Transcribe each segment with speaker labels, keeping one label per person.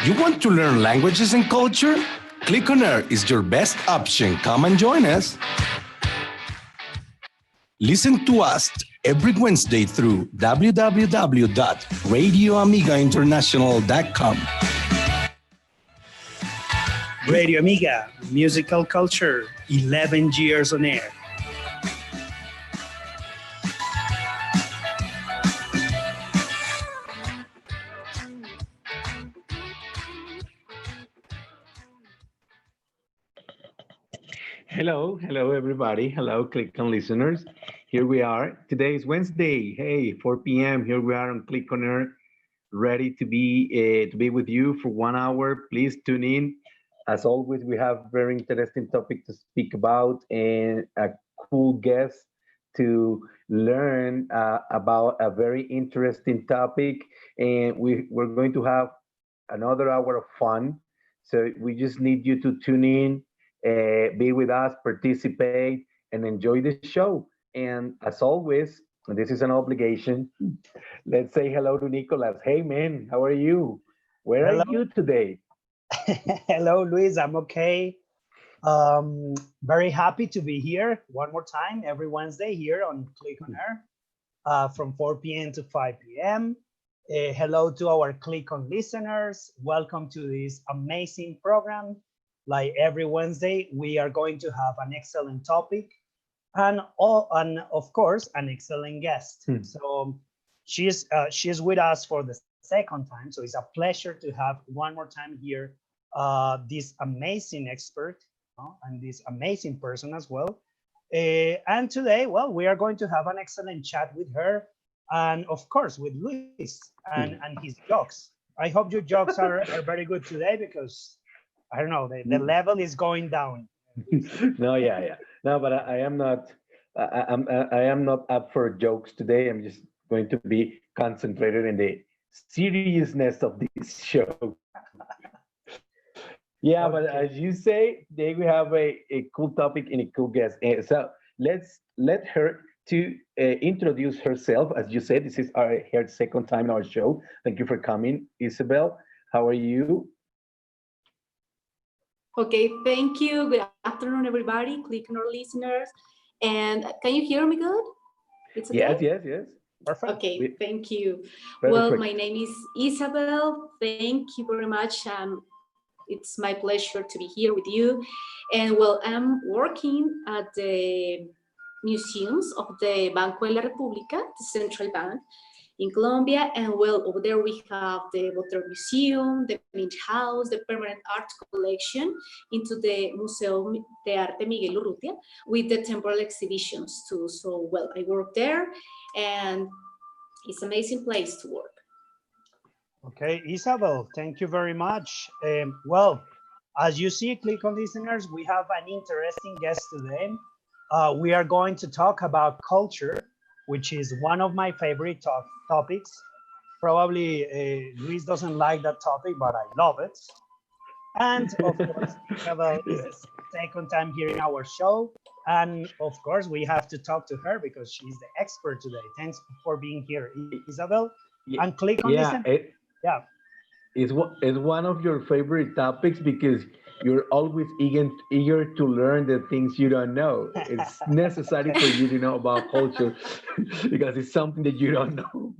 Speaker 1: You want to learn languages and culture? Clic on Air is your best option. Come and join us. Listen to us every Wednesday through www.radioamigainternational.com.
Speaker 2: Radioamiga, musical culture, 11 years on air.
Speaker 3: Hello everybody. Hello Clic on listeners. Here we are. Today is Wednesday. Hey, 4 p.m. Here we are on Clic on Air, ready to be with you for 1 hour. Please tune in. As always, we have very interesting topic to speak about and a cool guest to learn about a very interesting topic. And we're going to have another hour of fun. So we just need you to tune in, be with us, participate, and enjoy the show. And as always, and this is an obligation, let's say hello to Nicolas. Hey, man, how are you? Where
Speaker 2: Hello.
Speaker 3: are you today?
Speaker 2: Hello, Luis. I'm okay. Very happy to be here one more time every Wednesday here on Clic on Air from 4 p.m. to 5 p.m. Hello to our Clic on listeners. Welcome to this amazing program. Like every Wednesday, we are going to have an excellent topic and of course, an excellent guest. So she's with us for the second time. So it's a pleasure to have one more time here this amazing expert and this amazing person as well. And today, well, we are going to have an excellent chat with her and of course with Luis and his jokes. I hope your jokes are very good today because I don't know, the level is going down.
Speaker 3: No, yeah. No, but I am not. I am not up for jokes today. I'm just going to be concentrated in the seriousness of this show. Yeah, okay. But as you say, today we have a cool topic and a cool guest. So let's let her to introduce herself. As you said, this is her second time in our show. Thank you for coming, Isabel. How are you?
Speaker 4: Okay, thank you. Good afternoon, everybody. Clic on our listeners. And can you hear me good? It's okay?
Speaker 3: Yes.
Speaker 4: Perfect. Okay, thank you.
Speaker 3: Perfect.
Speaker 4: Well, my name is Isabel. Thank you very much. It's my pleasure to be here with you. And well, I'm working at the museums of the Banco de la República, the central bank in Colombia, and well, over there we have the Water Museum, the Mint House, the permanent art collection into the Museo de Arte Miguel Urrutia with the temporal exhibitions too. So well, I work there and it's an amazing place to work.
Speaker 2: Okay, Isabel, thank you very much. Well, as you see, Clic on listeners, we have an interesting guest today. We are going to talk about culture, which is one of my favorite topics. Probably Luis doesn't like that topic, but I love it. And of course, Isabel is the second time here in our show. And of course, we have to talk to her because she's the expert today. Thanks for being here, Isabel. And Clic on listen.
Speaker 3: It's one of your favorite topics because you're always eager to learn the things you don't know. It's necessary for you to know about culture because it's something that you don't know.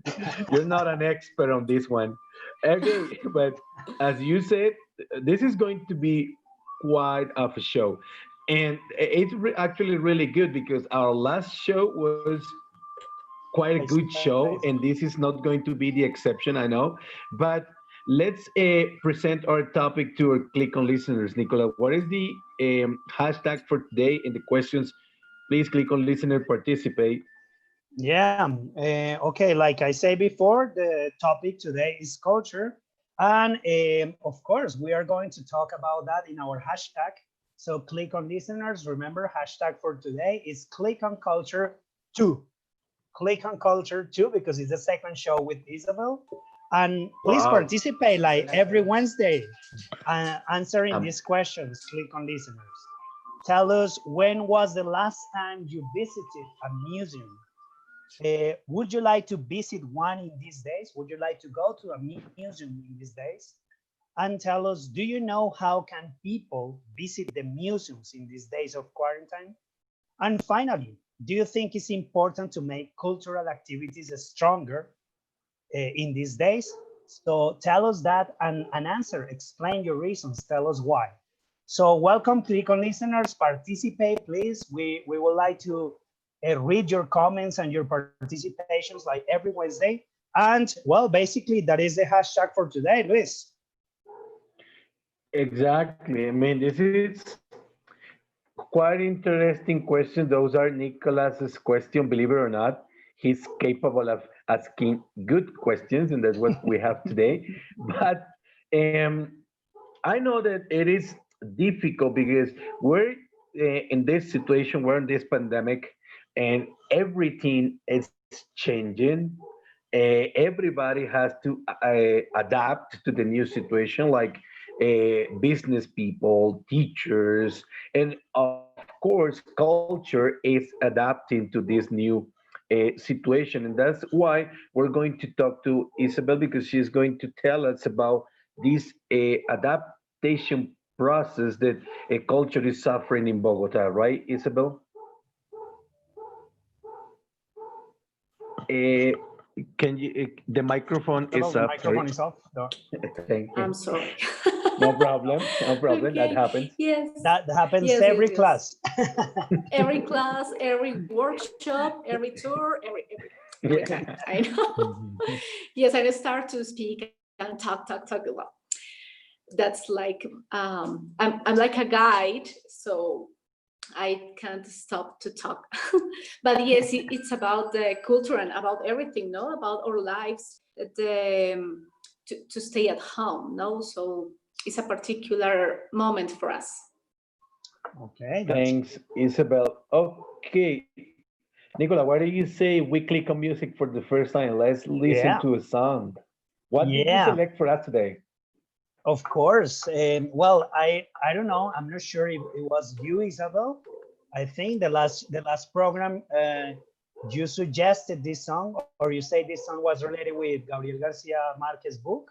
Speaker 3: You're not an expert on this one. Okay, but as you said, this is going to be quite of a show. And it's actually really good because our last show was quite a good show, and this is not going to be the exception, I know. But let's present our topic to our Clic on listeners. Nicola, what is the hashtag for today and the questions? Please Clic on listener, participate.
Speaker 2: Yeah, okay, like I said before, the topic today is culture. And of course, we are going to talk about that in our hashtag. So Clic on listeners, remember, hashtag for today is Clic on Culture 2. Clic on Culture 2 because it's the second show with Isabel. And please participate like every Wednesday answering these questions. Clic on listeners. Tell us, when was the last time you visited a museum? Would you like to visit one in these days? Would you like to go to a museum in these days? and tell us, do you know how can people visit the museums in these days of quarantine? And finally, do you think it's important to make cultural activities stronger in these days? So tell us that and answer, explain your reasons, tell us why. So welcome, Clic on listeners, participate, please. We would like to read your comments and your participations like every Wednesday. And well, basically that is the hashtag for today, Luis.
Speaker 3: Exactly. I mean, this is quite interesting question. Those are Nicolas's question, believe it or not. He's capable of asking good questions, and that's what we have today. But I know that it is difficult because we're in this situation, we're in this pandemic, and everything is changing. Everybody has to adapt to the new situation, like business people, teachers, and of course, culture is adapting to this new situation. And that's why we're going to talk to Isabel because she's going to tell us about this adaptation process that a culture is suffering in Bogota, right, Isabel? Uh, can you? The microphone
Speaker 2: Hello,
Speaker 3: is
Speaker 2: the
Speaker 3: up. Sorry.
Speaker 2: microphone is off. No.
Speaker 3: Thank
Speaker 4: I'm
Speaker 3: you.
Speaker 4: sorry.
Speaker 3: No problem. No problem. That
Speaker 4: Okay.
Speaker 3: happens.
Speaker 4: Yes.
Speaker 2: That happens
Speaker 4: Yes, yes,
Speaker 2: every
Speaker 4: yes.
Speaker 2: class.
Speaker 4: Every class, every workshop, every tour, every time.
Speaker 3: Yeah.
Speaker 4: I know. Yes, I start to speak and talk a lot. That's like I'm like a guide, so I can't stop to talk. But yes, it's about the culture and about everything, no, about our lives, to stay at home, no. So it's a particular moment for us.
Speaker 2: Okay, that's
Speaker 3: Thanks, Isabel. Okay, Nicola, why do you say we click on music for the first time? Let's listen
Speaker 2: yeah,
Speaker 3: to a song. What did you
Speaker 2: yeah.
Speaker 3: select for us today?
Speaker 2: Of course. Well, I don't know. I'm not sure if it was you, Isabel. I think the last program you suggested this song, or you say this song was related with Gabriel Garcia Marquez book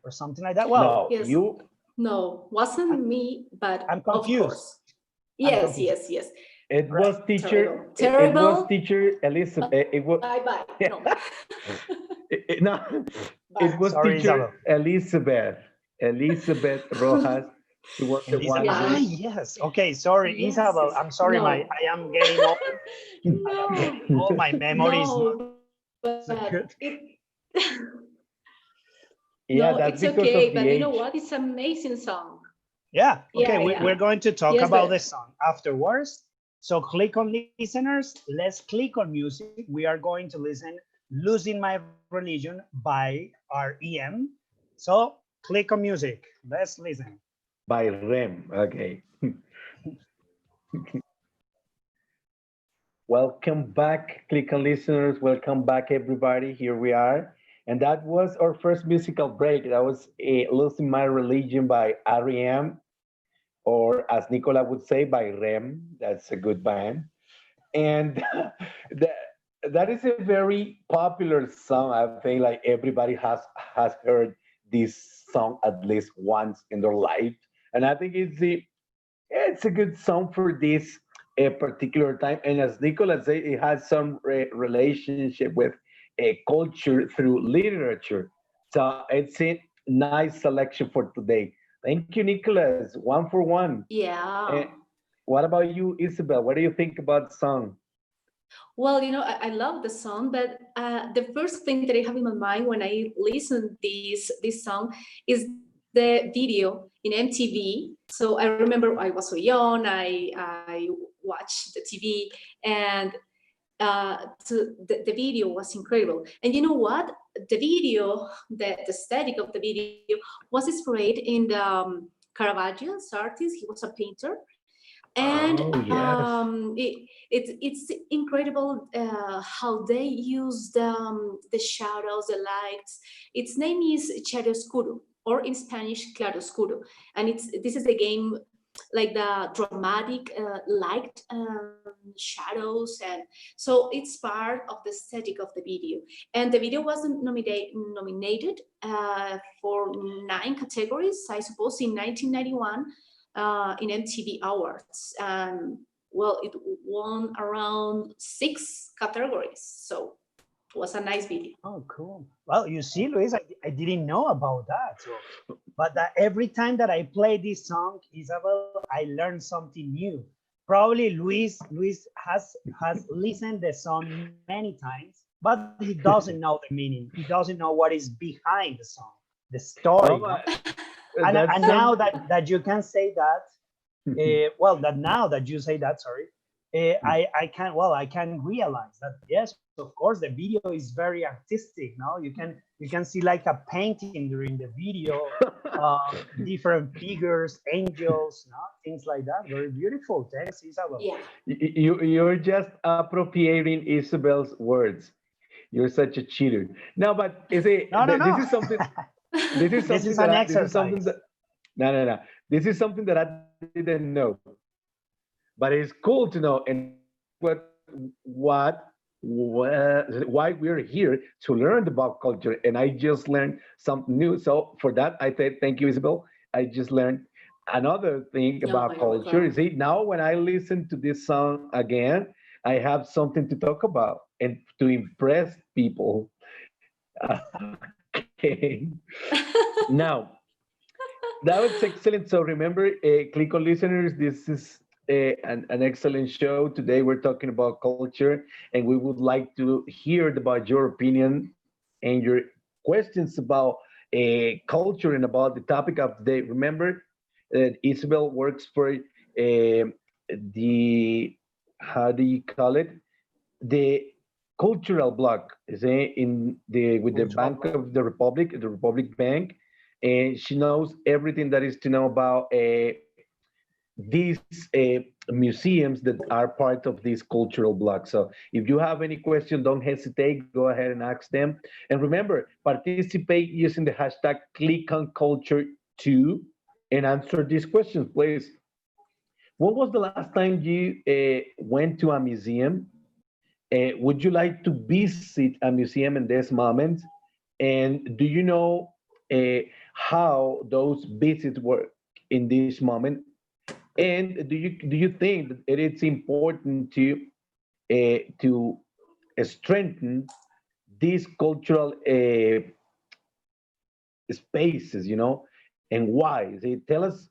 Speaker 2: or something like that. Well,
Speaker 3: No,
Speaker 4: Yes.
Speaker 3: you.
Speaker 4: No, wasn't me, but
Speaker 2: I'm
Speaker 4: of
Speaker 2: confused.
Speaker 4: course.
Speaker 2: I'm
Speaker 4: Yes,
Speaker 2: confused.
Speaker 4: yes, yes.
Speaker 3: It
Speaker 2: Right.
Speaker 3: was teacher.
Speaker 4: Terrible.
Speaker 3: It was
Speaker 4: Terrible.
Speaker 3: teacher Elizabeth. It was.
Speaker 4: Bye bye. No.
Speaker 3: No, it
Speaker 4: Bye.
Speaker 3: was
Speaker 2: Sorry,
Speaker 3: teacher
Speaker 2: Isabel.
Speaker 3: Elizabeth. Elizabeth Rojas. She was the
Speaker 2: Elisa.
Speaker 3: one
Speaker 2: Ah,
Speaker 3: who.
Speaker 4: Yes.
Speaker 2: yes. Okay. Sorry,
Speaker 4: Yes,
Speaker 2: Isabel.
Speaker 4: yes.
Speaker 2: I'm sorry.
Speaker 4: No.
Speaker 2: I am getting old. I am
Speaker 4: No.
Speaker 2: getting old. My memory is not
Speaker 4: No. But
Speaker 2: so good.
Speaker 4: it
Speaker 3: Yeah,
Speaker 4: no,
Speaker 3: that's
Speaker 4: it's
Speaker 3: because
Speaker 4: okay.
Speaker 3: of the
Speaker 4: But you know
Speaker 3: age.
Speaker 4: what? It's an amazing song.
Speaker 2: Yeah. Okay.
Speaker 4: Yeah, yeah.
Speaker 2: We're going to talk
Speaker 4: Yes,
Speaker 2: about
Speaker 4: but
Speaker 2: this song afterwards. So click on listeners. Let's click on music. We are going to listen Losing My Religion by REM. So click on music. Let's listen.
Speaker 3: By Rem. Okay. Welcome back, Click on listeners. Welcome back, everybody. Here we are. And that was our first musical break. That was Losing My Religion by REM, or as Nicola would say, by Rem. That's a good band. And that, that is a very popular song. I think like everybody has heard this song at least once in their life. And I think it's a good song for this particular time. And as Nicola said, it has some relationship with a culture through literature. So it's a nice selection for today. Thank you, Nicholas. One for one.
Speaker 4: yeah.
Speaker 3: And what about you, Isabel? What do you think about the song?
Speaker 4: Well, I love the song, but the first thing that I have in my mind when I listen this song is the video in MTV. So I remember I was so young. I watched the TV, and the video was incredible. And you know what? The video, the aesthetic of the video was inspired in the Caravaggio's artist. He was a painter, and
Speaker 3: Oh, yes.
Speaker 4: it's incredible how they use the shadows, the lights. Its name is chiaroscuro, or in Spanish claroscuro, and this is the game like the dramatic light shadows, and so it's part of the aesthetic of the video. And the video was nominated for 9 categories, I suppose, in 1991 in MTV Awards. Well, it won around 6 categories, so it was a nice video.
Speaker 2: Oh, cool. Well, you see, Luis, I didn't know about that. So, but every time that I play this song, Isabel, I learn something new. Probably Luis has listened the song many times, but he doesn't know the meaning. He doesn't know what is behind the song, the story.
Speaker 3: Oh,
Speaker 2: no? And now that you can say that, well, that now that you say that, sorry, I can realize that, yes, of course, the video is very artistic. No, you can see like a painting during the video, different figures, angels, no? Things like that. Very beautiful. Thanks, Isabel.
Speaker 4: Yeah.
Speaker 3: You're just appropriating Isabel's words. You're such a cheater. No, but is it?
Speaker 2: No.
Speaker 3: This is something. This is something
Speaker 2: This is an exercise.
Speaker 3: This is something that. No. This is something that I didn't know, but it's cool to know. And why we're here to learn about culture. And I just learned something new. So for that, I say thank you, Isabel. I just learned another thing about culture. See, now when I listen to this song again, I have something to talk about and to impress people. Okay. Now, that was excellent. So remember, Clic on listeners, this is an excellent show. Today we're talking about culture, and we would like to hear about your opinion and your questions about culture and about the topic of the day. Remember that Isabel works for the, how do you call it? The cultural block, is in the with the Bank of the Republic Bank, and she knows everything that is to know about these museums that are part of this cultural block. So if you have any question, don't hesitate, go ahead and ask them. And remember, participate using the hashtag ClicOnCulture2 and answer these questions, please. When was the last time you went to a museum? Would you like to visit a museum in this moment? And do you know how those visits work in this moment? And do you think that it is important to strengthen these cultural spaces, and why? So tell us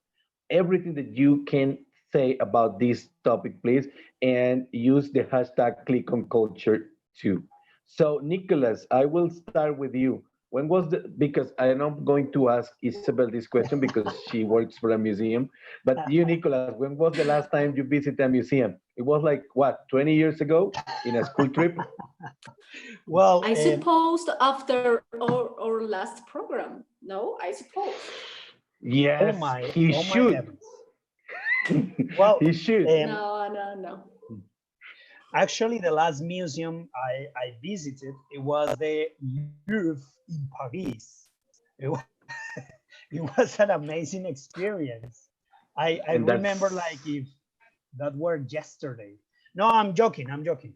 Speaker 3: everything that you can say about this topic, please, and use the hashtag ClicOnCulture2. So, Nicholas, I will start with you. When was because I'm not going to ask Isabel this question because she works for a museum, but you, Nicholas, when was the last time you visited a museum? It was like, what, 20 years ago in a school trip?
Speaker 2: Well,
Speaker 4: I suppose after our last program, no, I suppose.
Speaker 3: Yes, he should.
Speaker 2: Well,
Speaker 3: he should.
Speaker 4: No.
Speaker 2: Actually, the last museum I visited, it was the Louvre in Paris. It was an amazing experience. I remember like if that were yesterday. No, I'm joking.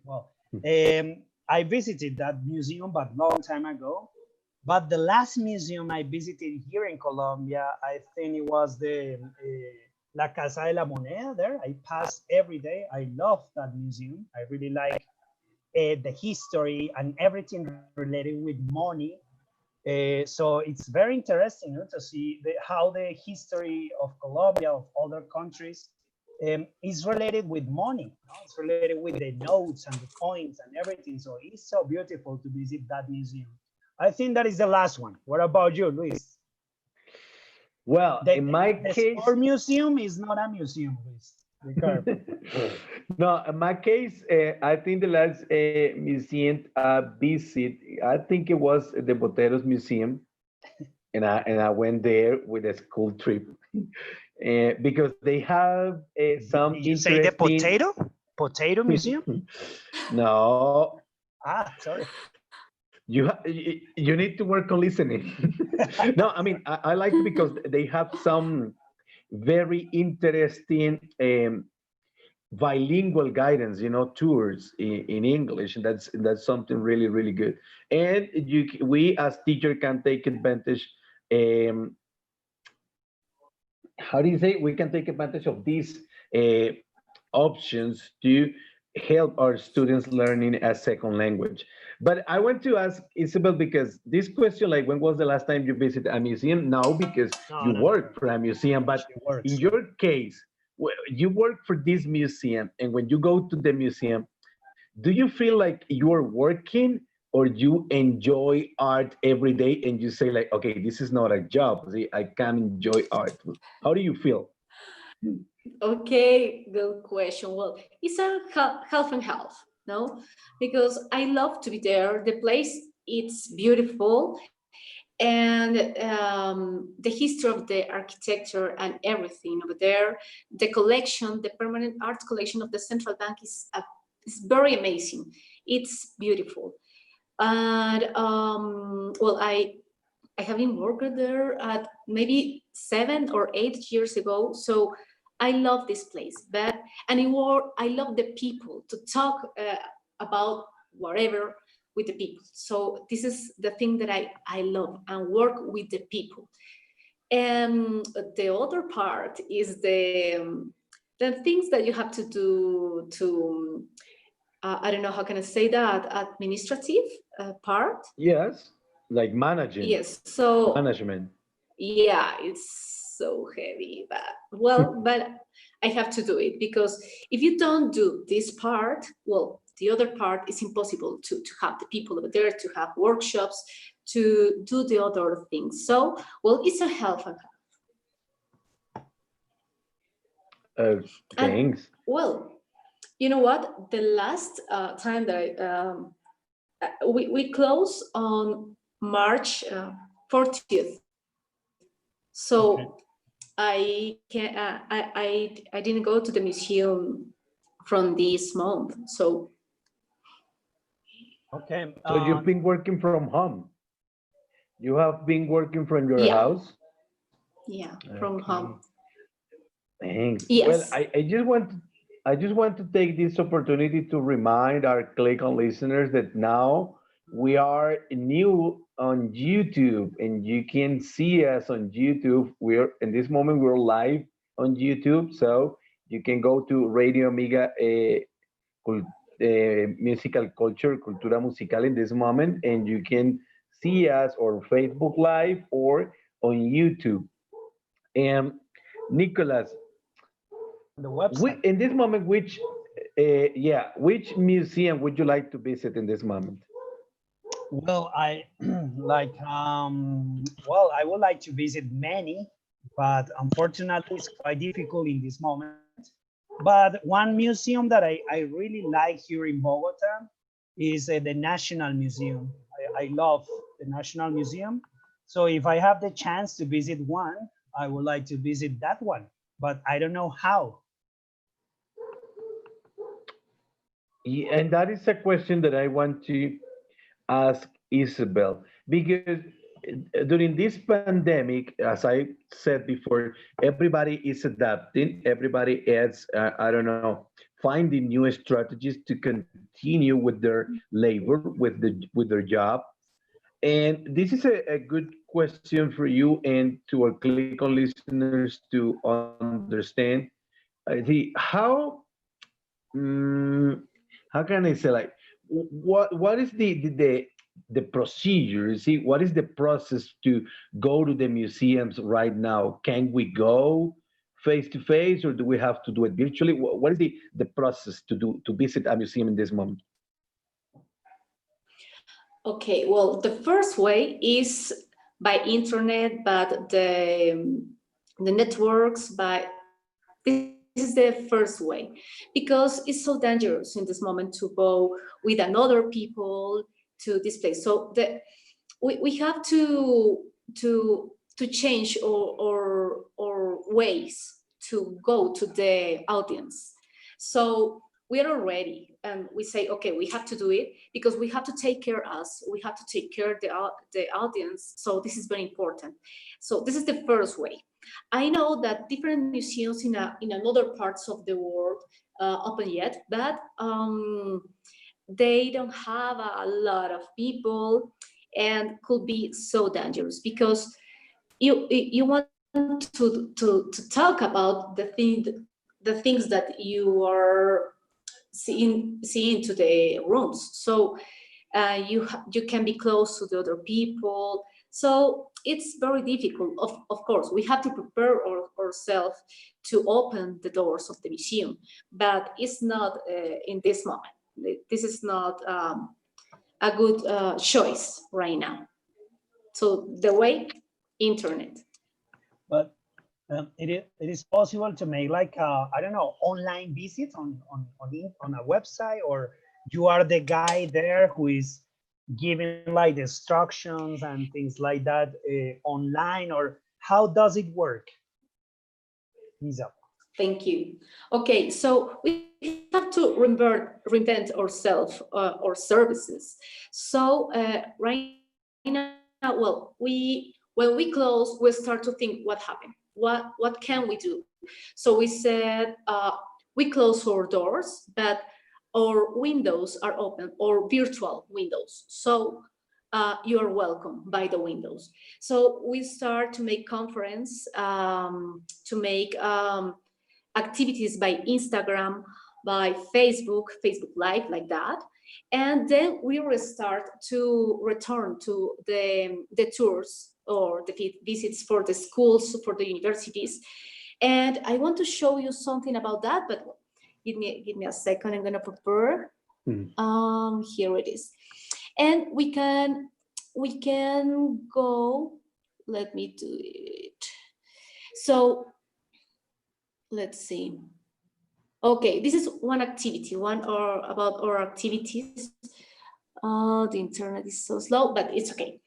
Speaker 2: Well, I visited that museum, but long time ago. But the last museum I visited here in Colombia, I think it was the La Casa de la Moneda there. I pass every day. I love that museum. I really like the history and everything related with money. So it's very interesting to see how the history of Colombia, of other countries, is related with money. It's related with the notes and the coins and everything. So it's so beautiful to visit that museum. I think that is the last one. What about you, Luis?
Speaker 3: Well, in my case,
Speaker 2: our museum is not a museum, Luis.
Speaker 3: No, in my case, I think the last museum visit, I think it was the Boteros Museum, and I went there with a school trip because they have some.
Speaker 2: Did you say the potato museum?
Speaker 3: No.
Speaker 2: Sorry.
Speaker 3: You need to work on listening. No, I mean, I like it because they have some very interesting bilingual guidance, tours in English, and that's something really, really good. And we as teacher can take advantage. Um, how do you say? We can take advantage of these uh, options to help our students learning a second language. But I want to ask Isabel, because this question, like, when was the last time you visited a museum? Now, because
Speaker 2: No,
Speaker 3: you
Speaker 2: no, no.
Speaker 3: work for a museum, but
Speaker 2: She
Speaker 3: in
Speaker 2: works.
Speaker 3: your case, you work for this museum, and when you go to the museum, do you feel like you are working, or you enjoy art every day and you say like, okay, this is not a job. See, I can enjoy art. How do you feel?
Speaker 4: Okay, good question. Well, it's a half and half, no? Because I love to be there. The place, it's beautiful. And the history of the architecture and everything over there, the collection, the permanent art collection of the central bank is very amazing. It's beautiful. And well, I have been working there at maybe 7 or 8 years ago. So I love this place, but I love the people to talk about whatever with the people. So this is the thing that I love, and work with the people. And the other part is the things that you have to do to, I don't know, how can I say that, administrative part.
Speaker 3: Yes, like managing,
Speaker 4: Yes, so
Speaker 3: management.
Speaker 4: yeah, it's so heavy, but I have to do it, because if you don't do this part, well, the other part is impossible to have the people over there, to have workshops, to do the other things. So, well, it's a half and
Speaker 3: Uh,
Speaker 4: half. And
Speaker 3: Thanks.
Speaker 4: well, you know what? The last time that we close on March 40th.
Speaker 2: Okay.
Speaker 4: So I can I didn't go to the museum from this month. So
Speaker 2: Okay.
Speaker 3: So you've been working from home. You have been working from your
Speaker 4: yeah,
Speaker 3: house.
Speaker 4: yeah, from
Speaker 3: Okay.
Speaker 4: home.
Speaker 3: Thanks. Well,
Speaker 4: Yes.
Speaker 3: I just want to take this opportunity to remind our Click on listeners that now we are new on YouTube, and you can see us on YouTube. We're in this moment we're live on YouTube, so you can go to Radio Amiga musical culture, cultura musical in this moment, and you can see us on Facebook Live or on YouTube. And Nicholas,
Speaker 2: The website.
Speaker 3: in this moment, which museum would you like to visit in this moment?
Speaker 2: Well, I like well, I would like to visit many, but unfortunately it's quite difficult in this moment. But one museum that I really like here in Bogota is the National Museum. I love the National Museum. So if I have the chance to visit one, I would like to visit that one, but I don't know how.
Speaker 3: And that is a question that I want to ask Isabel, because during this pandemic, as I said before, everybody is adapting. Everybody is, I don't know, finding new strategies to continue with their labor, with their job. And this is a good question for you and to our Click on listeners to understand. How Mm, how can I say, like, what is the procedure? See, what is the process to go to the museums right now? Can we go face to face, or do we have to do it virtually? What is the process to visit a museum in this moment?
Speaker 4: Okay. Well, the first way is by internet, but the networks by this is the first way, because it's so dangerous in this moment to go with another people to this place. So we have to change or ways to go to the audience. So we are already, and we say, okay, we have to do it because we have to take care of us. We have to take care of the audience. So this is very important. So this is the first way. I know that different museums in another parts of the world open yet, but they don't have a lot of people, and could be so dangerous because you want to talk about the things that you are seeing to the rooms. So you can be close to the other people. So it's very difficult. Of course, we have to prepare ourselves to open the doors of the museum, but it's not in this moment. This is not a good choice right now. So the way, internet.
Speaker 2: But it is possible to make like I don't know, online visits on a website, or you are the guy there who is giving like the instructions and things like that online, or how does it work? Isa.
Speaker 4: Thank you. Okay, so we have to reinvent ourselves, our services. So right now, well, when we close, we start to think what happened. What can we do? So we said we close our doors, but our windows are open, or virtual windows. So you're welcome by the windows. So we start to make conference, to make activities by Instagram, by Facebook Live, like that. And then we will start to return to the tours or the visits for the schools, for the universities. And I want to show you something about that, but give me a second. I'm gonna prepare. Here it is. And we can go, let me do it. So let's see. Okay, this is one activity, about our activities. The internet is so slow, but it's okay.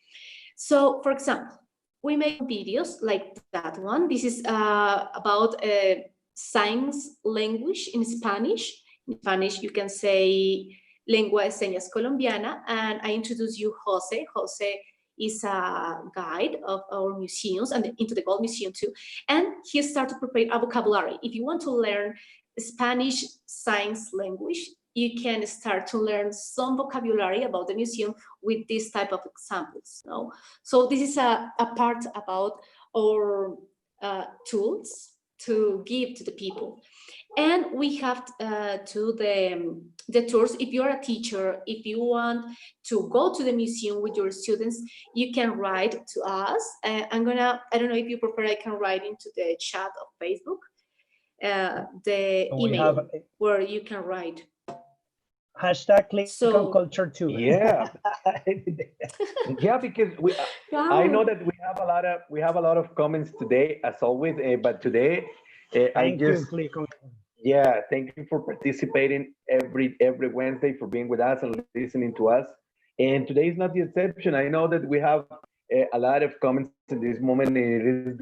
Speaker 4: So for example, we make videos like that one. This is about signs language in Spanish. In Spanish, you can say lengua de señas colombiana, and I introduce you Jose. Jose is a guide of our museums and into the Gold Museum too. And he started to prepare a vocabulary. If you want to learn Spanish signs language, you can start to learn some vocabulary about the museum with this type of examples. No? So this is a part about our tools to give to the people. And we have to the tours. If you're a teacher, if you want to go to the museum with your students, you can write to us. I don't know if you prefer, I can write into the chat of Facebook, the email where you can write.
Speaker 2: Hashtag Clic on culture too.
Speaker 3: Yeah. Yeah, because I know that we have a lot of comments today, as always. But today,
Speaker 2: Thank you, Clic on.
Speaker 3: Yeah, thank you for participating every Wednesday, for being with us and listening to us. And today is not the exception. I know that we have a lot of comments in this moment. It is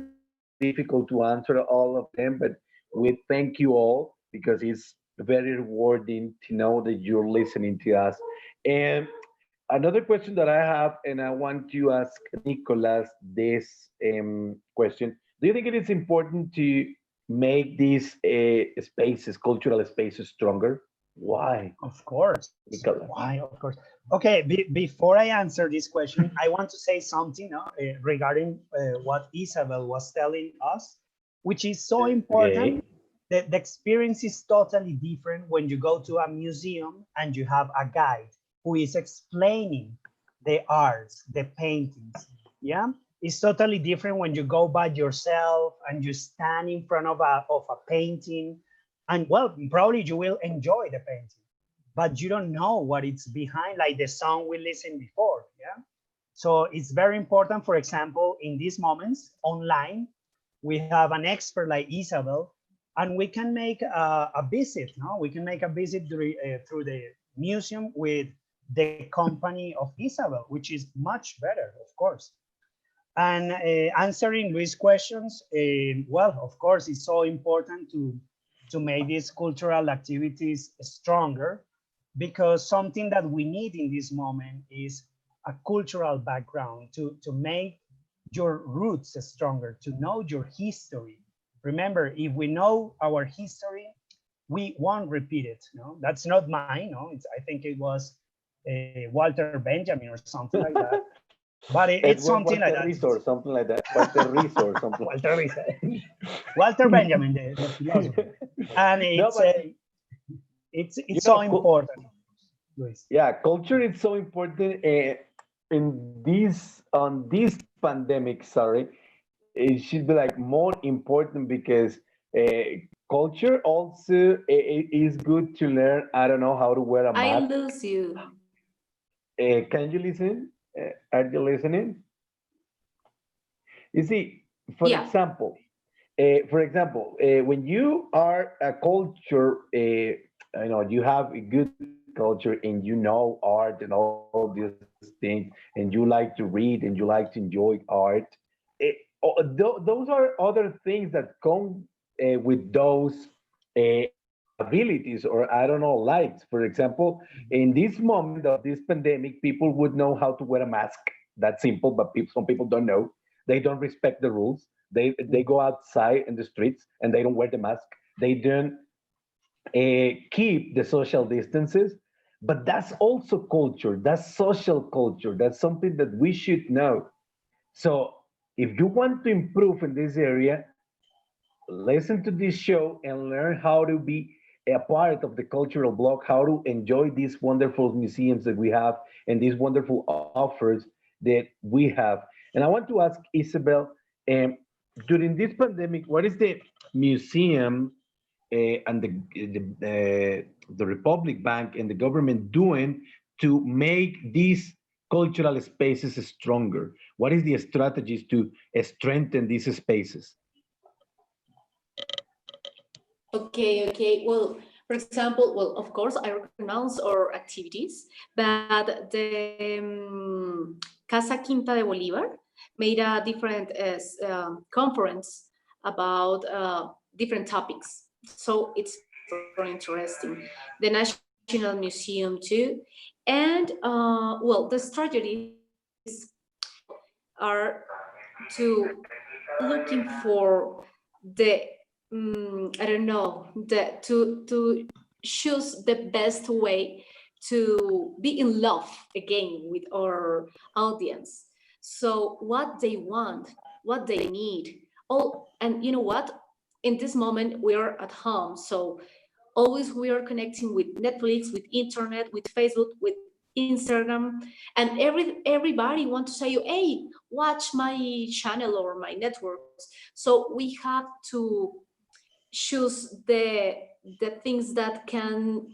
Speaker 3: difficult to answer all of them, but we thank you all because it's very rewarding to know that you're listening to us. And another question that I have, and I want to ask Nicolas this question: do you think it is important to make these spaces, cultural spaces, stronger? Why?
Speaker 2: Of course.
Speaker 3: Nicolas.
Speaker 2: Why? Of course. Okay. Before I answer this question, I want to say something regarding what Isabel was telling us, which is so important. The experience is totally different when you go to a museum and you have a guide who is explaining the arts, the paintings. Yeah, it's totally different when you go by yourself and you stand in front of a painting, and well, probably you will enjoy the painting, but you don't know what it's behind, like the song we listened before. Yeah, so it's very important. For example, in these moments online, we have an expert like Isabel, and we can make a visit. No, we can make a visit through the museum with the company of Isabel, which is much better, of course. And answering Luis' questions, well, of course, it's so important to make these cultural activities stronger, because something that we need in this moment is a cultural background to make your roots stronger, to know your history. Remember, if we know our history, we won't repeat it. No, that's not mine. No, I think it was Walter Benjamin or something like that. But it's something like that.
Speaker 3: Resource, something like that. Walter Resource, something.
Speaker 2: Walter Walter Benjamin, the philosopher, and
Speaker 3: No, but
Speaker 2: it's so important, Luis.
Speaker 3: yeah, culture is so important in this on this pandemic. Sorry, it should be like more important because culture also is good to learn. I don't know how to wear a
Speaker 4: I
Speaker 3: mask.
Speaker 4: lose you.
Speaker 3: Can you listen? Are you listening? You see, for
Speaker 4: Yeah.
Speaker 3: example, when you are a culture, you have a good culture and you know art and all these things, and you like to read and you like to enjoy art. Those are other things that come with those abilities, or I don't know, likes. For example, in this moment of this pandemic, people would know how to wear a mask. That's simple, but some people don't know. They don't respect the rules. They go outside in the streets and they don't wear the mask. They don't keep the social distances. But that's also culture. That's social culture. That's something that we should know. So if you want to improve in this area, listen to this show and learn how to be a part of the cultural block, how to enjoy these wonderful museums that we have and these wonderful offers that we have. And I want to ask Isabel, um, during this pandemic, what is the museum and the Republic Bank and the government doing to make these cultural spaces stronger? What is the strategies to strengthen these spaces?
Speaker 4: Okay. Well, for example, well, of course, I recognize our activities, but the Casa Quinta de Bolívar made a different conference about different topics. So it's very interesting. The National Museum too. And well, the strategies are to looking for the I don't know, to choose the best way to be in love again with our audience. So what they want, what they need, all, and you know what? In this moment we are at home, so always we are connecting with Netflix, with internet, with Facebook, with Instagram, and everybody want to say, hey, watch my channel or my networks. So we have to choose the things that can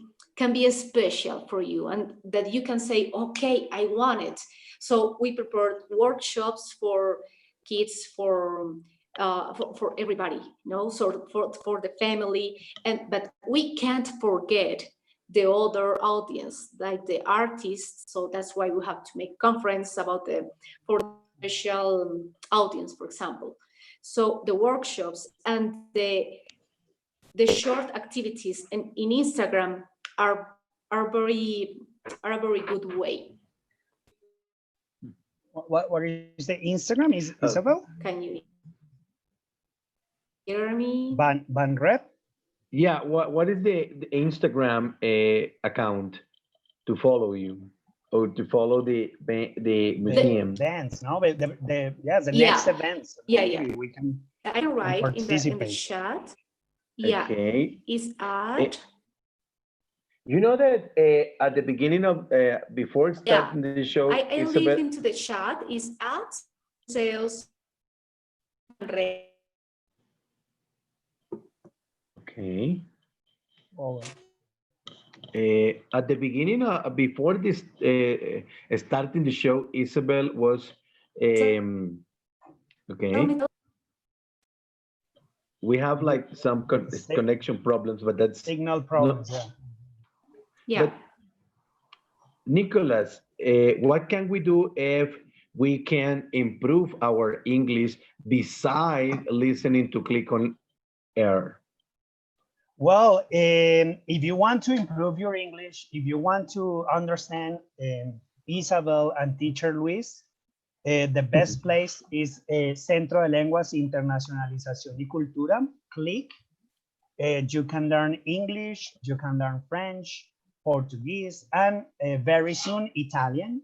Speaker 4: be special for you and that you can say, okay, I want it. So we prepared workshops for kids, for everybody, so for the family, and but we can't forget the other audience, like the artists. So that's why we have to make conference about for the special audience, for example. So the workshops and the short activities in Instagram are are very are a very good way.
Speaker 2: What is the Instagram? Is Isabel?
Speaker 4: Can you hear me?
Speaker 2: Van Rep?
Speaker 3: Yeah, what is the Instagram account to follow you or to follow the museum?
Speaker 2: Events, no? The yes, the
Speaker 4: Yeah.
Speaker 2: next events.
Speaker 4: Yeah.
Speaker 2: Maybe we can
Speaker 4: I can write in the
Speaker 2: participate.
Speaker 4: chat. Yeah,
Speaker 3: Okay.
Speaker 4: is at
Speaker 3: You know that at the beginning of before starting the show,
Speaker 4: I
Speaker 3: Isabel.
Speaker 4: leave into the chat is at sales.
Speaker 3: Okay.
Speaker 2: Oh,
Speaker 3: At the beginning, before this starting the show, Isabel was okay. We have like some connection problems, but that's
Speaker 2: signal
Speaker 3: not.
Speaker 2: problems. Yeah.
Speaker 4: Yeah.
Speaker 3: But Nicholas, what can we do if we can improve our English beside listening to Click on Air?
Speaker 2: Well, if you want to improve your English, if you want to understand Isabel and teacher Luis, the best place is Centro de Lenguas Internacionalización y Cultura, Clic. You can learn English, you can learn French, Portuguese, and very soon Italian.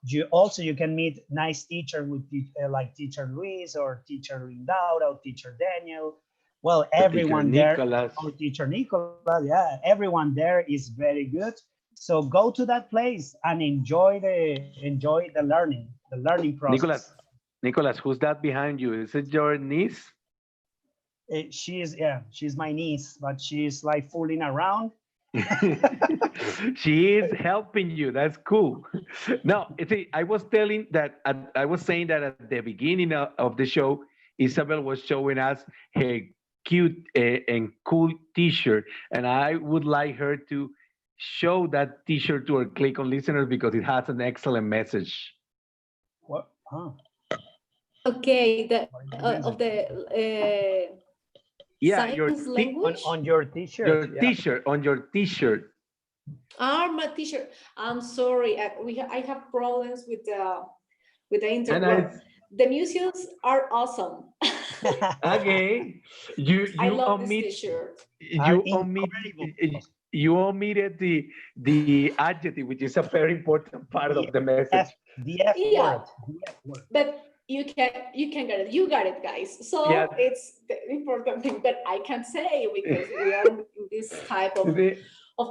Speaker 2: You can meet nice teacher with like teacher Luis or teacher Lindaura or teacher Daniel. Well, everyone there, or teacher Nicolas, yeah, everyone there is very good. So go to that place and enjoy the learning process.
Speaker 3: Nicolas, who's that behind you? Is it your niece?
Speaker 2: She's my niece, but she's like fooling around.
Speaker 3: She is helping you. That's cool. No, I was saying that at the beginning of the show, Isabel was showing us her cute and cool T-shirt, and I would like her to show that T-shirt to our Click on listeners because it has an excellent message.
Speaker 2: What? Huh.
Speaker 4: Okay, of the
Speaker 3: your
Speaker 4: language
Speaker 2: on your T-shirt.
Speaker 3: On your T-shirt.
Speaker 4: My T-shirt. I'm sorry, I have problems with the internet. The museums are awesome.
Speaker 3: Okay,
Speaker 4: I love this T-shirt.
Speaker 3: You omitted the adjective, which is a very important part of the message.
Speaker 2: The F word.
Speaker 4: But you can get it. You got it, guys. So it's the important thing, but I can't say because we are in this type of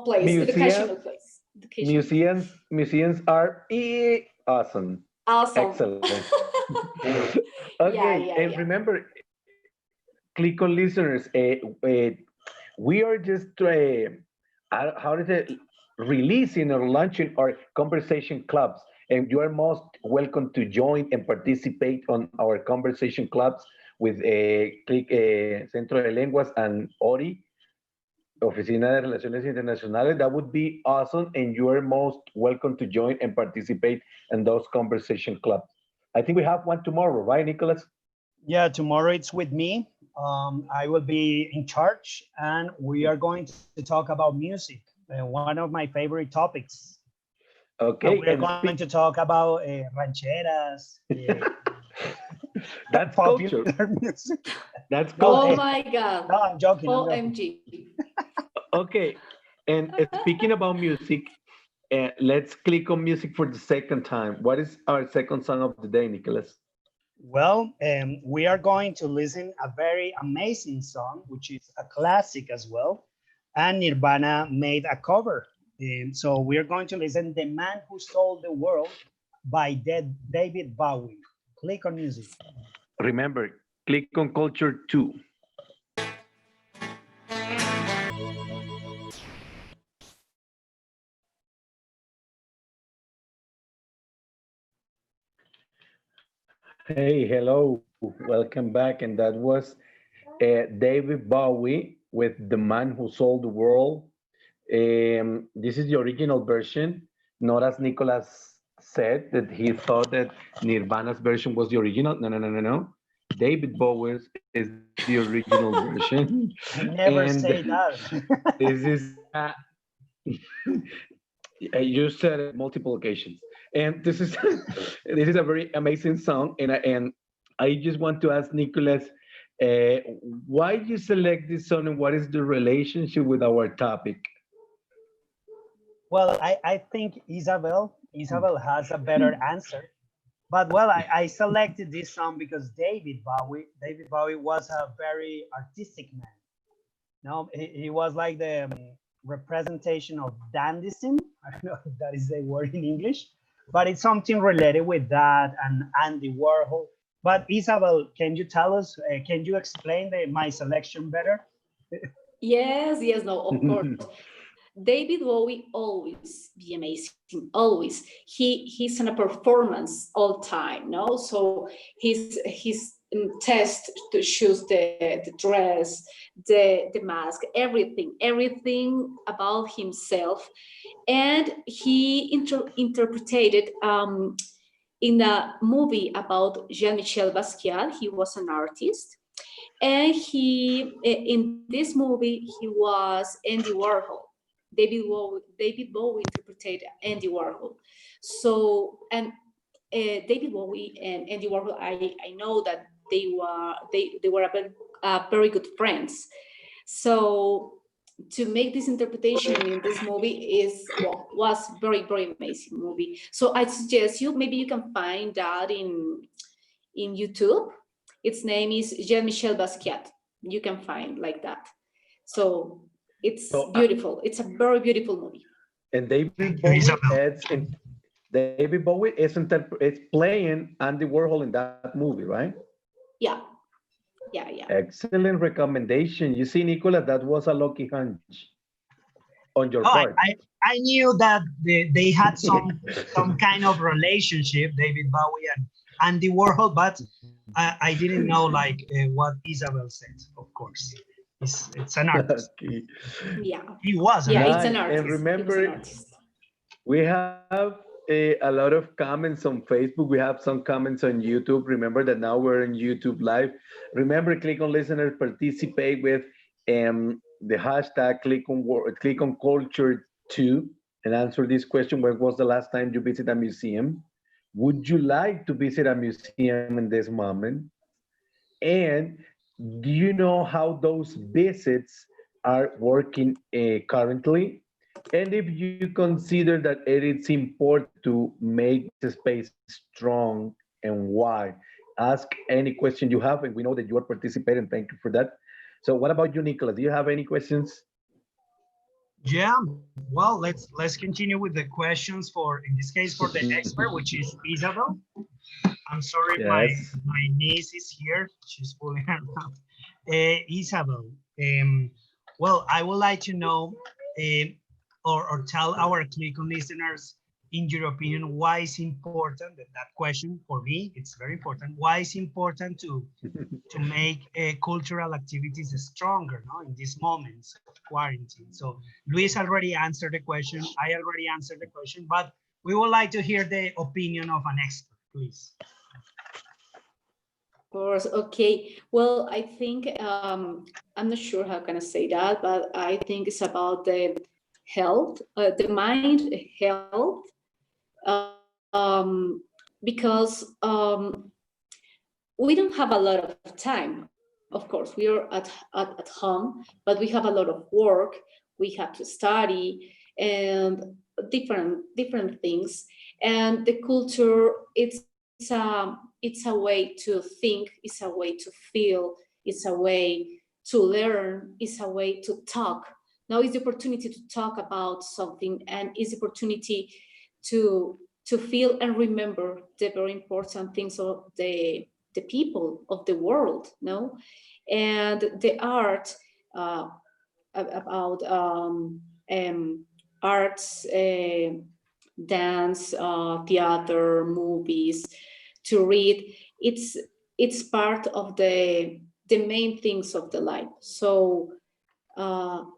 Speaker 4: place, educational place.
Speaker 3: Museums are awesome.
Speaker 4: Awesome.
Speaker 3: Excellent. Okay, remember, Click on listeners. We are just releasing or launching our conversation clubs, and you are most welcome to join and participate on our conversation clubs with Clic Centro de Lenguas and ORI, Oficina de Relaciones Internacionales. That would be awesome, and you are most welcome to join and participate in those conversation clubs. I think we have one tomorrow, right, Nicholas?
Speaker 2: Yeah, tomorrow it's with me. I will be in charge, and we are going to talk about music, one of my favorite topics.
Speaker 3: Okay.
Speaker 2: We're going to talk about rancheras.
Speaker 3: That's culture.
Speaker 2: Music.
Speaker 3: That's culture.
Speaker 4: Oh my God.
Speaker 2: No, I'm joking.
Speaker 4: OMG.
Speaker 3: Okay. And speaking about music, let's click on music for the second time. What is our second song of the day, Nicholas?
Speaker 2: Well, we are going to listen a very amazing song, which is a classic as well. And Nirvana made a cover. So we're going to listen The Man Who Sold the World by David Bowie. Click on music.
Speaker 3: Remember, click on culture too. Hey, hello, welcome back. And that was David Bowie with The Man Who Sold the World. This is the original version, not as Nicholas said that he thought that Nirvana's version was the original. No. David Bowie's is the original version.
Speaker 2: I never say that.
Speaker 3: This is, you said it multiple occasions. And this is a very amazing song. And I just want to ask Nicholas, why you select this song and what is the relationship with our topic?
Speaker 2: Well, I think Isabel has a better answer. But well, I selected this song because David Bowie was a very artistic man. No, he was like the representation of dandyism. I don't know if that is the word in English, but it's something related with that and Andy Warhol. But Isabel, can you tell us, can you explain my selection better?
Speaker 4: Yes, no, of course. David Bowie always be amazing, always. He's in a performance all time, no? So his test to choose the dress, the mask, everything about himself. And he interpreted in a movie about Jean-Michel Basquiat. He was an artist. And he, in this movie, he was Andy Warhol. David Bowie interpreted Andy Warhol. So, and David Bowie and Andy Warhol, I know that they were very good friends. So to make this interpretation in this movie was very, very amazing movie. So I suggest you, maybe you can find that in YouTube. Its name is Jean-Michel Basquiat. You can find like that. So it's beautiful. It's a very beautiful movie.
Speaker 3: And David Bowie is playing Andy Warhol in that movie, right?
Speaker 4: Yeah.
Speaker 3: Excellent recommendation. You see, Nicola, that was a lucky hunch on your part.
Speaker 2: I knew that they had some kind of relationship, David Bowie and Andy Warhol, but I didn't know like what Isabel said. Of course, it's an artist.
Speaker 3: Okay.
Speaker 4: Yeah,
Speaker 2: he was.
Speaker 4: It's an artist.
Speaker 3: And remember, we have a lot of comments on Facebook. We have some comments on YouTube. Remember that now we're in YouTube Live. Remember, click on listeners, participate with the hashtag click on culture 2 and answer this question. When was the last time you visited a museum? Would you like to visit a museum in this moment? And do you know how those visits are working currently? And if you consider that it is important to make the space strong, and why? Ask any question you have, and we know that you are participating. Thank you for that. So what about you, Nicolas? Do you have any questions?
Speaker 2: Yeah, well, let's continue with the questions in this case, for the expert, which is Isabel. I'm sorry,
Speaker 3: yes.
Speaker 2: my niece is here. She's fooling around. Isabel, well, I would like to know, or tell our Click on listeners, in your opinion, why it's important, that question for me, it's very important. Why it's important to make cultural activities stronger, no, in these moments of quarantine? So Luis already answered the question. I already answered the question, but we would like to hear the opinion of an expert, please.
Speaker 4: Of course. Okay. Well, I think I'm not sure how can I say that, but I think it's about the health, the mind health, because we don't have a lot of time. Of course, we are at home, but we have a lot of work. We have to study and different things. And the culture, it's a way to think, it's a way to feel, it's a way to learn, it's a way to talk. Now is the opportunity to talk about something, and is the opportunity to feel and remember the very important things of the people of the world, no? And the art, about arts, dance, theater, movies, to read, it's part of the main things of the life. So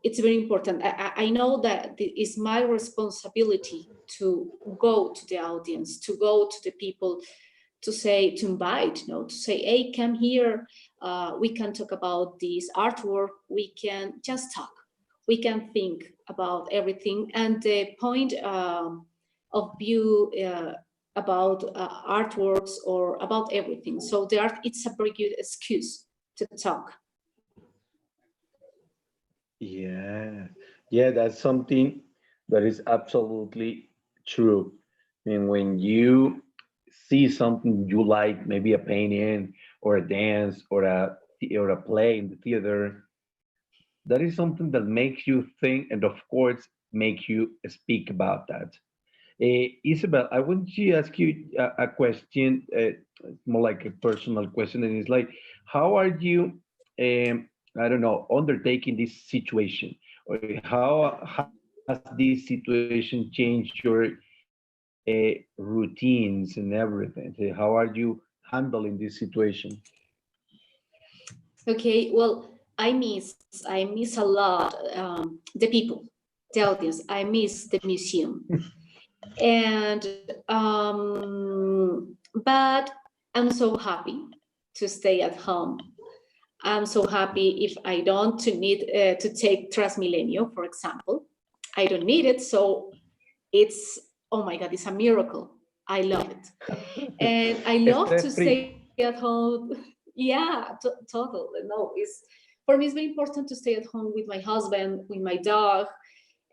Speaker 4: it's very important. I know that it's my responsibility to go to the audience, to go to the people, to invite, to say, hey, come here. We can talk about this artwork. We can just talk. We can think about everything. And the point of view about artworks or about everything. So the art, it's a very good excuse to talk.
Speaker 3: Yeah, that's something that is absolutely true. I mean, when you see something you like, maybe a painting or a dance or a play in the theater, that is something that makes you think, and of course, make you speak about that. Isabel, I want to ask you a question, more like a personal question, and it's like, how are you, I don't know, undertaking this situation? Or how has this situation changed your routines and everything? So how are you handling this situation?
Speaker 4: Okay, well, I miss a lot the people, the audience. I miss the museum. And but I'm so happy to stay at home. I'm so happy if I don't need to take Transmilenio, for example. I don't need it, so it's, oh my God, it's a miracle. I love it. And I love to
Speaker 3: Stress free.
Speaker 4: stay at home. Yeah, total. No, it's, for me, it's very important to stay at home with my husband, with my dog,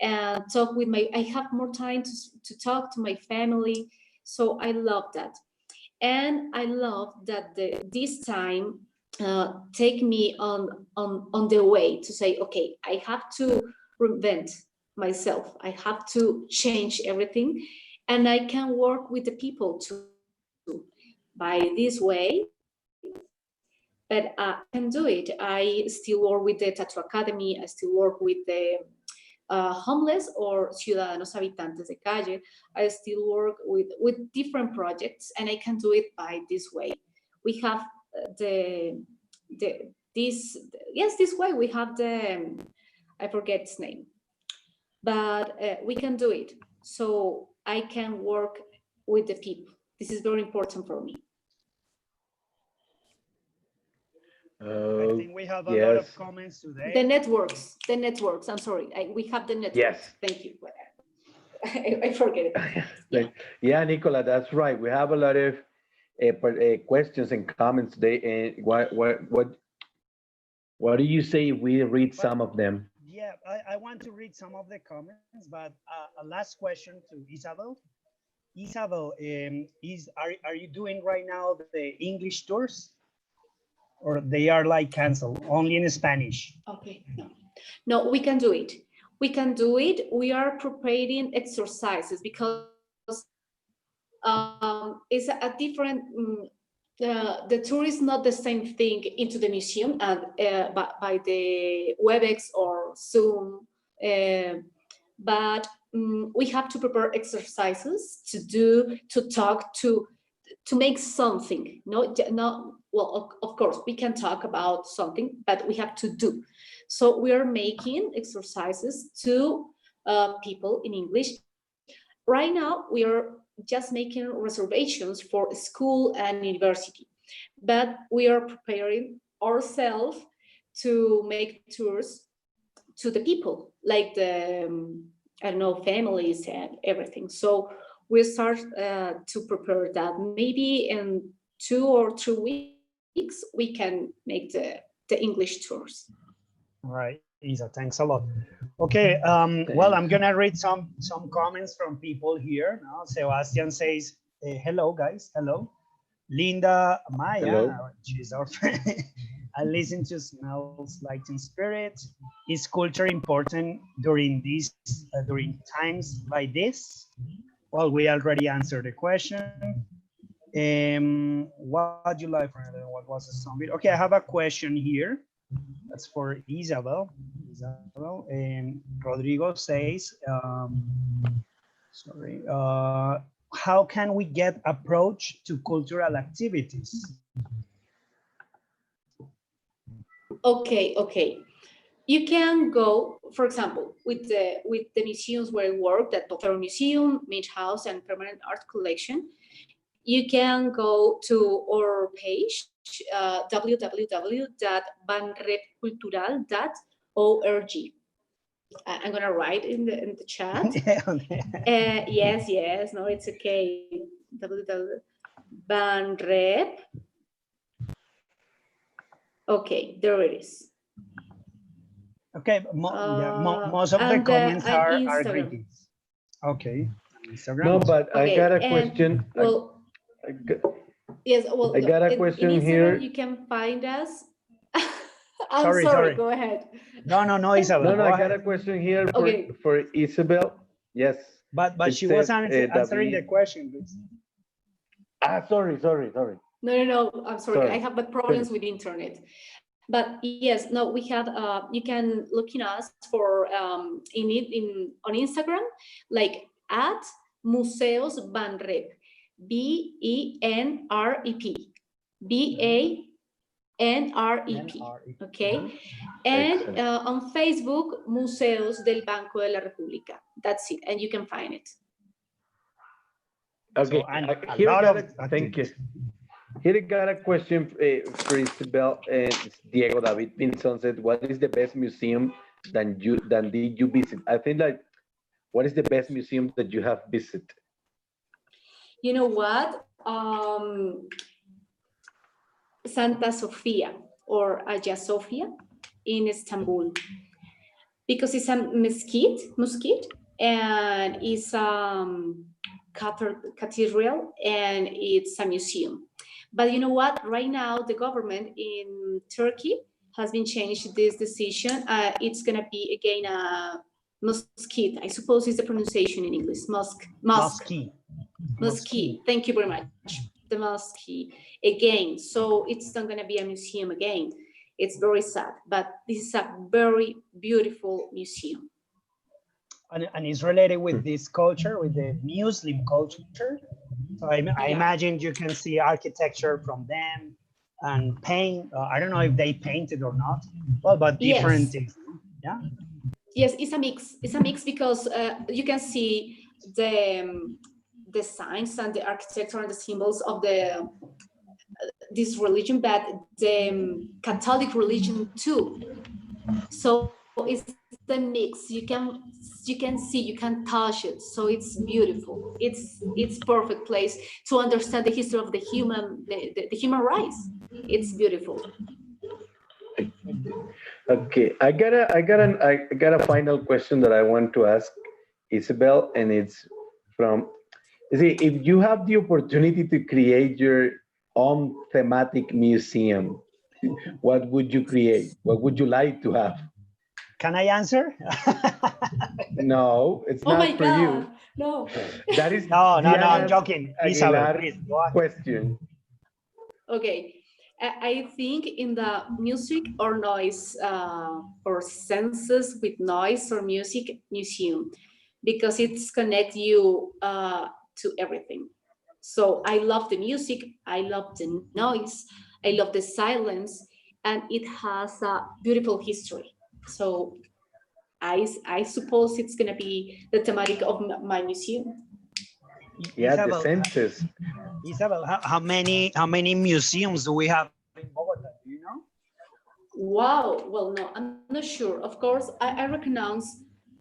Speaker 4: and talk with my, I have more time to talk to my family. So I love that. And I love that this time take me on the way to say, okay, I have to reinvent myself. I have to change everything, and I can work with the people too by this way. But I can do it. I still work with the Tattoo Academy. I still work with the homeless or ciudadanos habitantes de calle. I still work with different projects, and I can do it by this way. We have this way. We have the, I forget its name, but we can do it. So I can work with the people. This is very important for me.
Speaker 2: I think we have a lot of comments today.
Speaker 4: The networks. I'm sorry. We have the networks.
Speaker 3: Yes.
Speaker 4: Thank you. I forget it.
Speaker 3: Yeah, Nicola, that's right. We have a lot of questions and comments today. And what do you say if we read some of them?
Speaker 2: Yeah, I want to read some of the comments, but a last question to Isabel. Isabel, are you doing right now the English tours? Or they are like canceled, only in Spanish?
Speaker 4: Okay, no, we can do it. We can do it. We are preparing exercises because it's a different, the tour is not the same thing into the museum and by the WebEx or Zoom, but we have to prepare exercises to talk, to make something. Well, of course, we can talk about something, but we have to do. So we are making exercises to people in English. Right now, we are just making reservations for school and university, but we are preparing ourselves to make tours to the people, like the, I don't know, families and everything. So we start to prepare that. Maybe in 2 or 3 weeks, we can make the English tours.
Speaker 2: All right, Isa, thanks a lot. Okay, well, I'm gonna read some comments from people here. Now, Sebastian says, hello, guys, hello. Linda Maya,
Speaker 3: hello.
Speaker 2: She's our friend. I listen to Smells Like Teen Spirit. Is culture important during times like this? Well, we already answered the question. What do you like for another? What was the song? Okay, I have a question here. That's for Isabel. Rodrigo says, sorry, how can we get approach to cultural activities?
Speaker 4: Okay. You can go, for example, with the museums where I work, the Tofero Museum, Mint House, and Permanent Art Collection. You can go to our page, www.banrepcultural.org. I'm gonna write in the chat. Yes, no, it's okay. www.banrep. Okay, there it is.
Speaker 2: Okay, most of the comments are greetings. Okay, Instagram.
Speaker 3: No, but okay, I got a question.
Speaker 4: Well, yes, well,
Speaker 3: I got a question
Speaker 4: in
Speaker 3: here.
Speaker 4: You can find us. I'm sorry, go ahead.
Speaker 2: No, Isabel.
Speaker 3: No, I got a question here for Isabel. Yes.
Speaker 2: But she was answering the question.
Speaker 3: Sorry.
Speaker 4: No, I'm sorry. I have problems with internet. But yes, no, we have, you can look in us for, on Instagram, like at Museos Banrep, BENREP, BANREP, okay? And on Facebook, Museos del Banco de la República. That's it, and you can find it.
Speaker 3: Okay,
Speaker 2: So, thank you.
Speaker 3: Here I got a question for Isabel, and it's Diego David Pinzon said, "What is the best museum that did you visit?" I think like, what is the best museum that you have visited?
Speaker 4: You know what? Santa Sofia or Hagia Sophia in Istanbul, because it's a mosque, and it's cathedral, and it's a museum. But you know what? Right now, the government in Turkey has been changed this decision. It's gonna be again a mosque. I suppose is the pronunciation in English. Mosque. Thank you very much. The mosque again. So it's not gonna be a museum again. It's very sad, but this is a very beautiful museum.
Speaker 2: And it's related with this culture, with the Muslim culture. So I imagine you can see architecture from them and paint. I don't know if they painted or not. Well, but different things. Yeah.
Speaker 4: Yes, it's a mix. It's a mix because you can see the signs and the architecture and the symbols of this religion, but the Catholic religion too. So it's the mix. You can see, you can touch it. So it's beautiful. It's perfect place to understand the history of the human race. It's beautiful.
Speaker 3: Okay, I got a final question that I want to ask Isabel, and it's from, you see, if you have the opportunity to create your own thematic museum, what would you create? What would you like to have?
Speaker 2: Can I answer?
Speaker 3: No, it's
Speaker 4: Oh
Speaker 3: not
Speaker 4: my
Speaker 3: for
Speaker 4: God,
Speaker 3: you.
Speaker 4: no.
Speaker 3: That is
Speaker 2: No, I'm
Speaker 3: Diana
Speaker 2: joking. Isabel,
Speaker 3: Aguilar
Speaker 2: please go on.
Speaker 3: question.
Speaker 4: Okay, I think in the music or noise or senses with noise or music museum, because it's connect you to everything. So I love the music, I love the noise, I love the silence, and it has a beautiful history. So I suppose it's gonna be the thematic of my museum.
Speaker 3: Yeah, the
Speaker 2: Isabel,
Speaker 3: senses.
Speaker 2: Isabel, how many museums do we have in Bogota? Do you know?
Speaker 4: Wow, well, no, I'm not sure. Of course, I recognize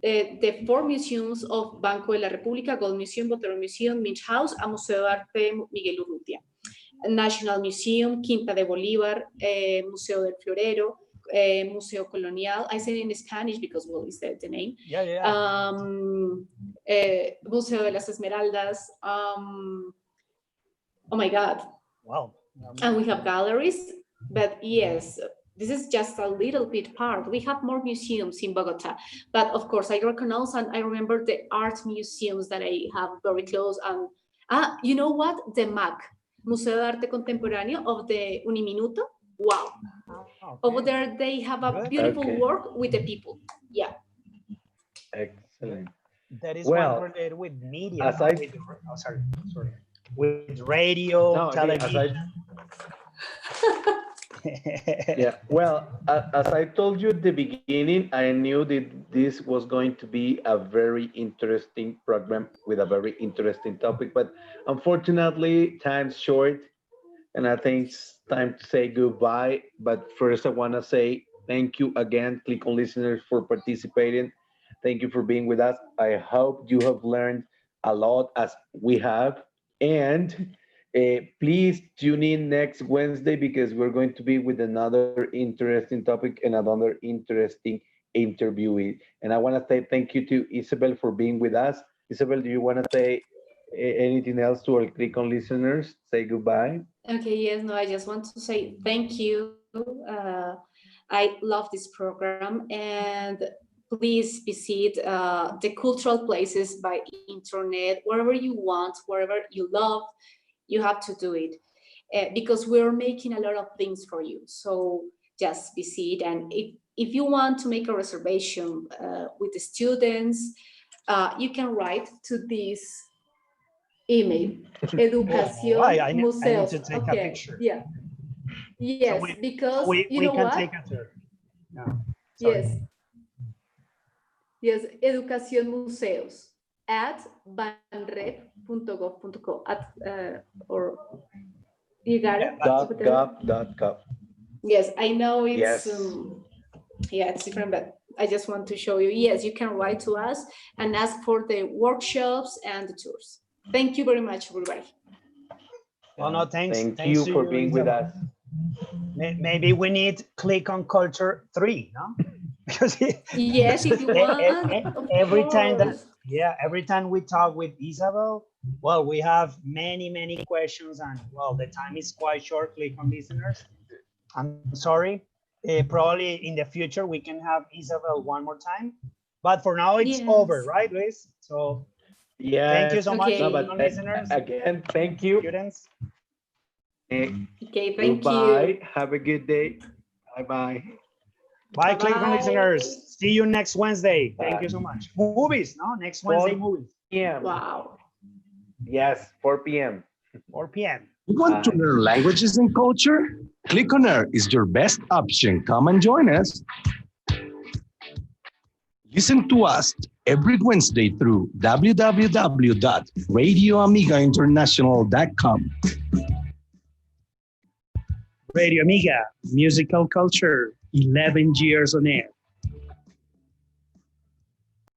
Speaker 4: the 4 museums of Banco de la República, Gold Museum, Botero Museum, Minch House, and Museo de Arte Miguel Urrutia. National Museum, Quinta de Bolívar, Museo del Florero, Museo Colonial. I say it in Spanish because, well, it's the name.
Speaker 2: Yeah.
Speaker 4: Museo de las Esmeraldas. Oh my God.
Speaker 2: Wow.
Speaker 4: And we have galleries, but yes, this is just a little bit part. We have more museums in Bogota, but of course I recognize and I remember the art museums that I have very close. And you know what? The MAC, Museo de Arte Contemporáneo of the Uniminuto. Wow.
Speaker 2: Okay.
Speaker 4: Over there, they have a beautiful work with the people. Yeah.
Speaker 3: Excellent.
Speaker 2: That is
Speaker 3: Well,
Speaker 2: one related with media.
Speaker 3: as
Speaker 2: No?
Speaker 3: I
Speaker 2: Sorry. With radio, television.
Speaker 3: Yeah, well, as I told you at the beginning, I knew that this was going to be a very interesting program with a very interesting topic, but unfortunately, time's short, and I think it's time to say goodbye. But first, I want to say thank you again, Click on listeners, for participating. Thank you for being with us. I hope you have learned a lot as we have, and please tune in next Wednesday because we're going to be with another interesting topic and another interesting interviewee. And I want to say thank you to Isabel for being with us. Isabel, do you want to say anything else to our Click on listeners? Say goodbye.
Speaker 4: Okay, yes, no, I just want to say thank you. I love this program, and please visit the cultural places by internet, wherever you want, wherever you love, you have to do it because we're making a lot of things for you. So just visit, and if you want to make a reservation with the students, you can write to this email, Educación
Speaker 2: I need
Speaker 4: Museos.
Speaker 2: to take a
Speaker 4: Okay,
Speaker 2: picture.
Speaker 4: yeah. Yes, because you
Speaker 2: we
Speaker 4: know
Speaker 2: can
Speaker 4: what?
Speaker 2: take a tour. No,
Speaker 4: Yes, yes, Educación Museos at banrep.gov.co or You got it?
Speaker 3: .gov.gov.
Speaker 4: Yes, I know it's,
Speaker 3: Yes.
Speaker 4: yeah, it's different, but I just want to show you. Yes, you can write to us and ask for the workshops and the tours. Thank you very much, everybody.
Speaker 2: Well, no, thanks.
Speaker 3: Thank
Speaker 2: Thanks
Speaker 3: you
Speaker 2: to
Speaker 3: for being with
Speaker 2: Isabel.
Speaker 3: us.
Speaker 2: Maybe we need Click on Culture 3, no? Because
Speaker 4: Yes, if you want. Of
Speaker 2: every time that,
Speaker 4: course.
Speaker 2: yeah, every time we talk with Isabel, well, we have many questions, and well, the time is quite short. Click on listeners. I'm sorry. Probably in the future we can have Isabel one more time, but for now it's over,
Speaker 4: Yes.
Speaker 2: right, Luis? So
Speaker 3: Yes.
Speaker 2: thank you so much,
Speaker 4: Okay.
Speaker 3: No, but
Speaker 2: listeners,
Speaker 3: again, thank you.
Speaker 2: students.
Speaker 4: Okay, thank
Speaker 3: Goodbye.
Speaker 4: you.
Speaker 3: Have a good day. Bye-bye.
Speaker 2: Bye, Click on
Speaker 4: Bye-bye.
Speaker 2: listeners. See you next Wednesday. Thank you so much. Movies, no? Next Wednesday,
Speaker 3: 4
Speaker 2: movies.
Speaker 3: p.m.
Speaker 4: Wow.
Speaker 3: Yes, 4 p.m.
Speaker 2: 4 p.m.
Speaker 1: You want to learn languages and culture? Click on Air is your best option. Come and join us. Listen to us every Wednesday through www.radioamigainternational.com.
Speaker 2: Radio Amiga, musical culture, 11 years on air.